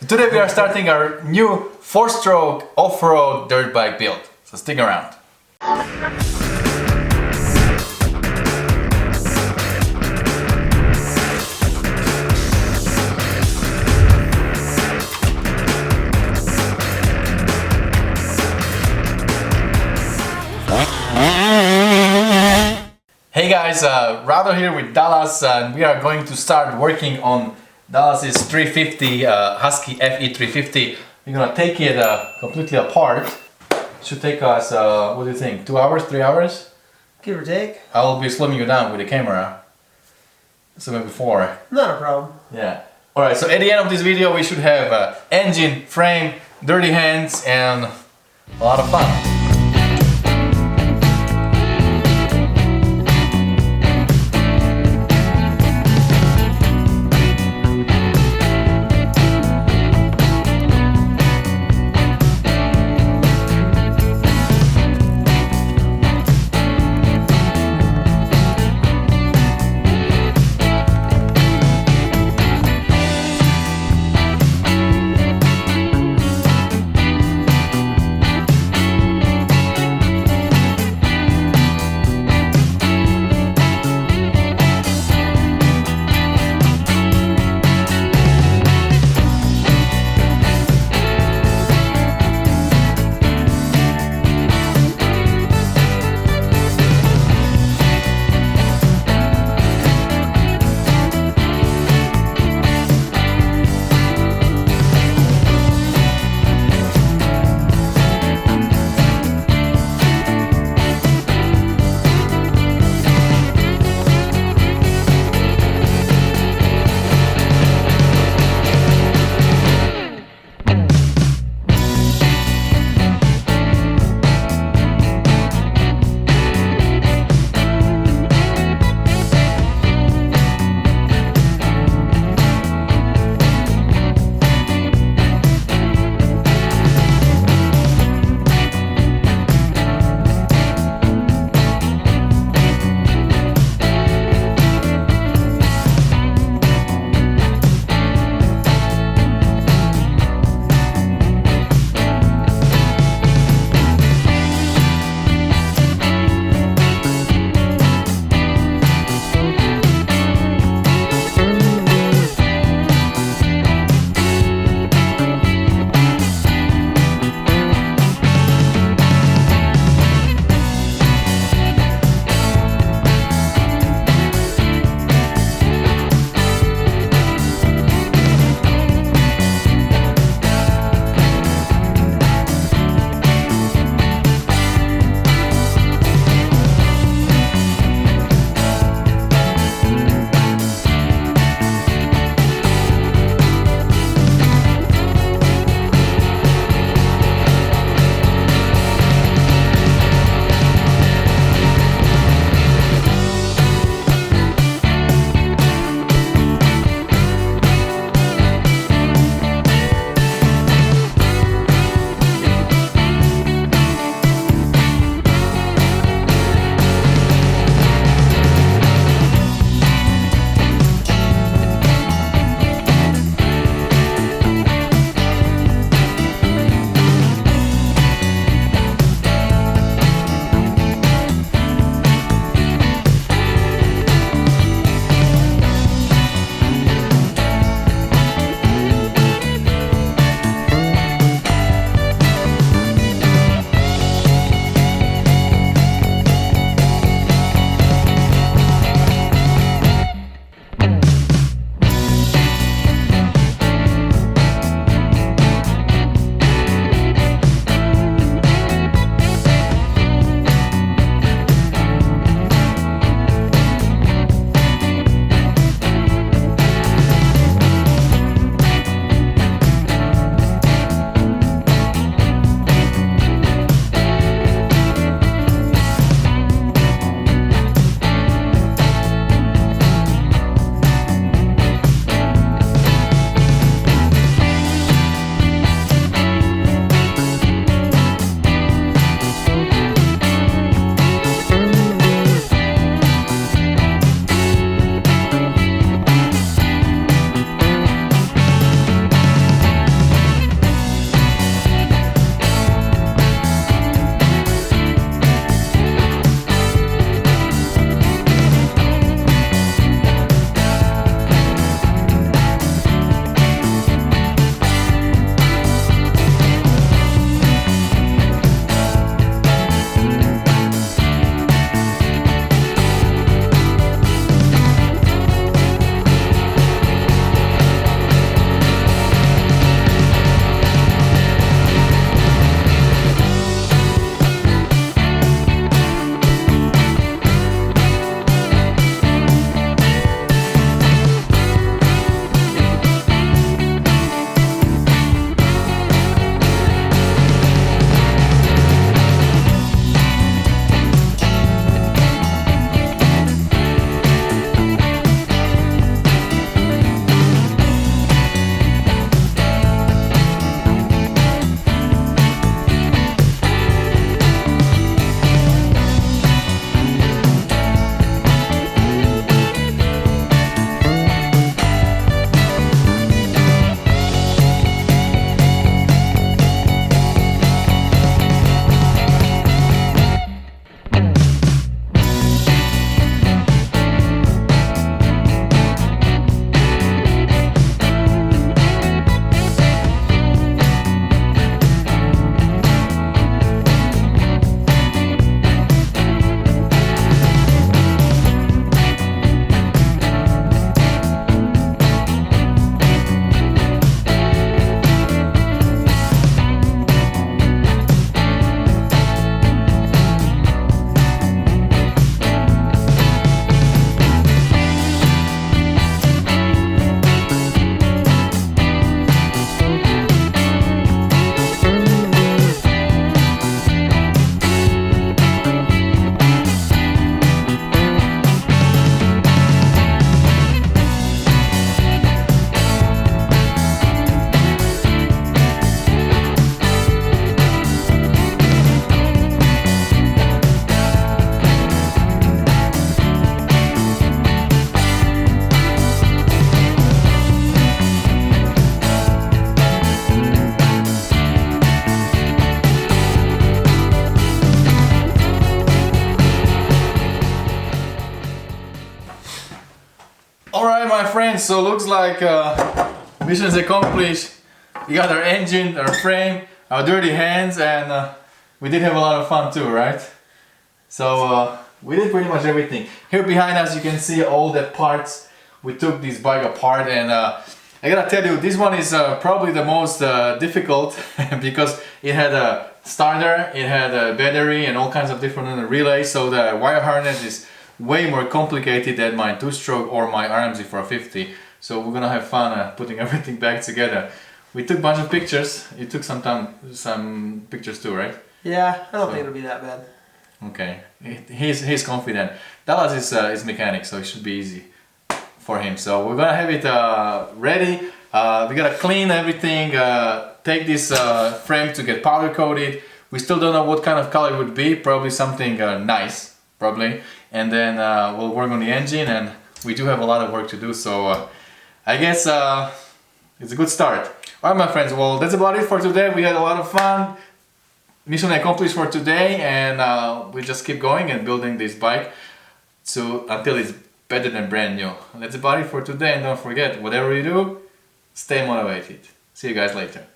So today we are starting our new 4-stroke off-road dirt bike build. So stick around. Hey guys, Rado here with Dallas, and we are going to start working on Dallas's 350 Husky FE 350. We're gonna take it completely apart. Should take us, what do you think, 2 hours, 3 hours? Give or take. I will be slowing you down with the camera. So maybe 4. Not a problem. Yeah. Alright, so at the end of this video we should have engine, frame, dirty hands, and a lot of fun. guys, so looks like mission is accomplished. We got our engine, our frame, our dirty hands, and we did have a lot of fun too, right? So we did pretty much everything. Here behind us you can see all the parts. We took this bike apart, and I gotta tell you, this one is probably the most difficult because it had a starter, it had a battery and all kinds of different relays, so the wire harness is way more complicated than my 2-stroke or my RMZ 450. So we're gonna have fun putting everything back together. We took a bunch of pictures. You took some pictures too, right? Yeah, I don't think it'll be that bad. Okay, he's confident. Dallas is mechanic, so it should be easy for him. So we're gonna have it ready. We gotta clean everything, take this frame to get powder coated. We still don't know what kind of color it would be, probably something nice, probably. And then we'll work on the engine, and we do have a lot of work to do, so I guess it's a good start. Alright my friends, well that's about it for today. We had a lot of fun. Mission accomplished for today, and we just keep going and building this bike until it's better than brand new. That's about it for today, and don't forget, whatever you do, stay motivated. See you guys later.